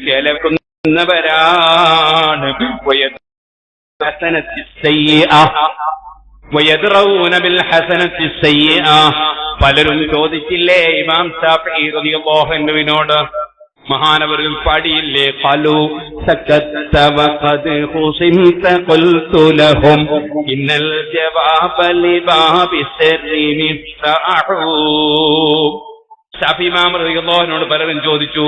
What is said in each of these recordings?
കേൾക്കുന്നവരാണ്. പലരും ചോദിച്ചില്ലേ ഇമാം ശാഫിഈ റളിയല്ലാഹു അൻഹുവിനോട്, മഹാനവറുകൾ പാടിയില്ലേ, ഖാലൂ സകത്ത വഖദ് ഖുസിംത ഖുൽതു ലഹും ഇന്നൽ ജവാബ ലിബാബി സിർരി മിഫ്താഹു. ശാഫിഈ ഇമാം റളിയല്ലാഹു അൻഹുവിനോട് പലരും ചോദിച്ചു,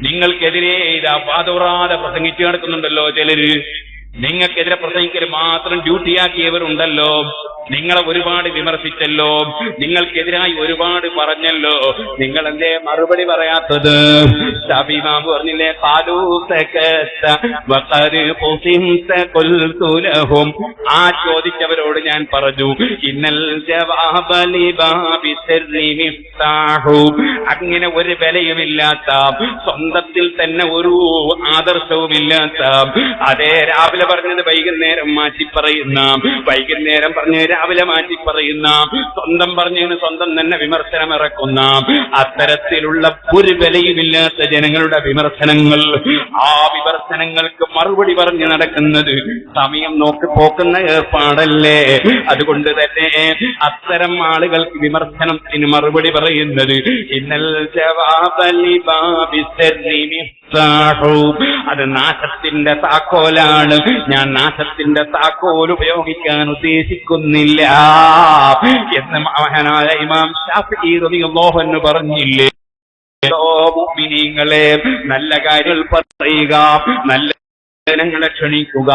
നിങ്ങൾക്കെതിരെ ഇത് വാദോറാതെ പ്രസംഗിച്ചു നടക്കുന്നുണ്ടല്ലോ ചിലര്, നിങ്ങൾക്കെതിരെ പ്രസംഗിക്കൽ മാത്രം ഡ്യൂട്ടിയാക്കിയവരുണ്ടല്ലോ, നിങ്ങളെ ഒരുപാട് വിമർശിച്ചല്ലോ, നിങ്ങൾക്കെതിരായി ഒരുപാട് പറഞ്ഞല്ലോ, നിങ്ങൾ എന്തേ മറുപടി പറയാത്തത്? ശാഫിഈ ഇമാം പറഞ്ഞില്ലേ, ഖാലൂ സകത വഖദ് ഖുസിംത ഖുൽതു ലഹും, ആ ചോദിച്ചവരോട് ഞാൻ പറഞ്ഞു, ഇന്നൽ ജവാബ ലിബാബി സിർരി മിഫ്താഹു, അങ്ങനെ ഒരു വിലയുമില്ലാത്ത, സ്വന്തത്തിൽ തന്നെ ഒരു ആദർശവുമില്ലാത്ത, അതേ രാവിലെ പറഞ്ഞത് വൈകുന്നേരം മാറ്റി പറയുന്ന, വൈകുന്നേരം പറഞ്ഞ് രാവിലെ മാറ്റി പറയുന്ന, സ്വന്തം പറഞ്ഞതിന് സ്വന്തം തന്നെ വിമർശനം ഇറക്കുന്ന, അത്തരത്തിലുള്ള ഒരു വിലയുമില്ലാത്ത ജനങ്ങളുടെ വിമർശനങ്ങൾ, ആ വിമർശനങ്ങൾക്ക് മറുപടി പറഞ്ഞു നടക്കുന്നത് സമയം നോക്കി പോക്കുന്ന ഏർപ്പാടല്ലേ? അതുകൊണ്ട് തന്നെ അത്തരം ആളുകൾക്ക് വിമർശനത്തിന് മറുപടി പറയുന്നത് ഇന്നൽ ജവാബ ലിബാബി സിർരി മിഫ്താഹു, അത് നാശത്തിന്റെ താക്കോലാണ്. ഞാൻ നാശത്തിന്റെ താക്കോൽ ഉപയോഗിക്കാൻ ഉദ്ദേശിക്കുന്നില്ല എന്ന് മഹാനായ ഇമാം ശാഫിഈ റളിയല്ലാഹു അൻഹു പറഞ്ഞില്ലേ? മുഅ്മിനീങ്ങളെ, നല്ല കാര്യങ്ങൾ പറയുക, നല്ല ജനങ്ങളെ ക്ഷണിക്കുക,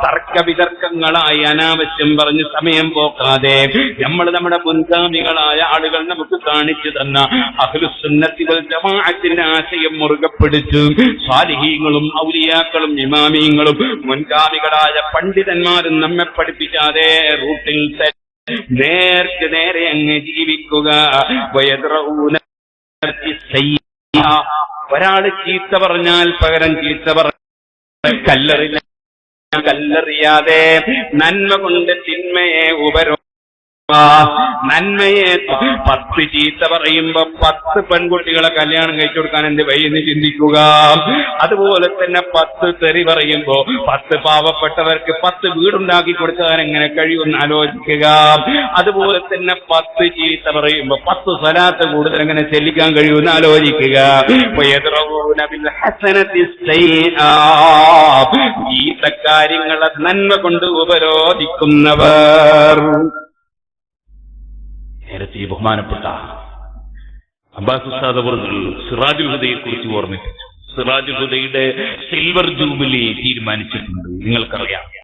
തർക്കവിതർക്കങ്ങളായി അനാവശ്യം പറഞ്ഞ് സമയം പോക്കാതെ നമ്മുടെ മുൻഗാമികളായ ആളുകൾ നമുക്ക് കാണിച്ചു തന്ന അഹ്ലുസുന്നത്തി വൽ ജമാഅത്തിന്റെ ആശയം മുറുകെ പിടിച്ച് സാലിഹീങ്ങളും ഔലിയാക്കളും ഇമാമീങ്ങളും മുൻഗാമികളായ പണ്ഡിതന്മാരും നമ്മെ പഠിപ്പിച്ച അതേ റൂട്ടിൽ നേർക്ക് നേരെ അങ്ങ് ജീവിക്കുക. ഒരാള് ചീത്ത പറഞ്ഞാൽ പകരം ചീത്ത കല്ലെറിയാതെ നന്മ കൊണ്ട് തിന്മയെ നന്മയെ 10 ചീത്ത പറയുമ്പോ 10 പെൺകുട്ടികളെ കല്യാണം കഴിച്ചു കൊടുക്കാൻ എന്ത് വഴിയെന്ന് ചിന്തിക്കുക. അതുപോലെ തന്നെ 10 തെറി പറയുമ്പോ 10 പാവപ്പെട്ടവർക്ക് 10 വീടുണ്ടാക്കി കൊടുക്കാൻ എങ്ങനെ കഴിയുമെന്ന് ആലോചിക്കുക. അതുപോലെ തന്നെ 10 ചീത്ത പറയുമ്പോ 10 സ്വലാത്ത് കൂടുതൽ എങ്ങനെ ചെല്ലിക്കാൻ കഴിയുമെന്ന് ആലോചിക്കുക. ചീത്ത കാര്യങ്ങളെ നന്മ കൊണ്ട് ഉപരോധിക്കുന്നവർ. നേരത്തെ ബഹുമാനപ്പെട്ട അബ്ബാസ് ഉസ്താദ് അവറുകൾ സിറാജുൽ ഹുദയെ കുറിച്ച് ഓർമ്മിപ്പിച്ചു. സിറാജുൽ ഹുദയുടെ സിൽവർ ജൂബിലി തീരുമാനിച്ചിട്ടുണ്ട്, നിങ്ങൾക്കറിയാം.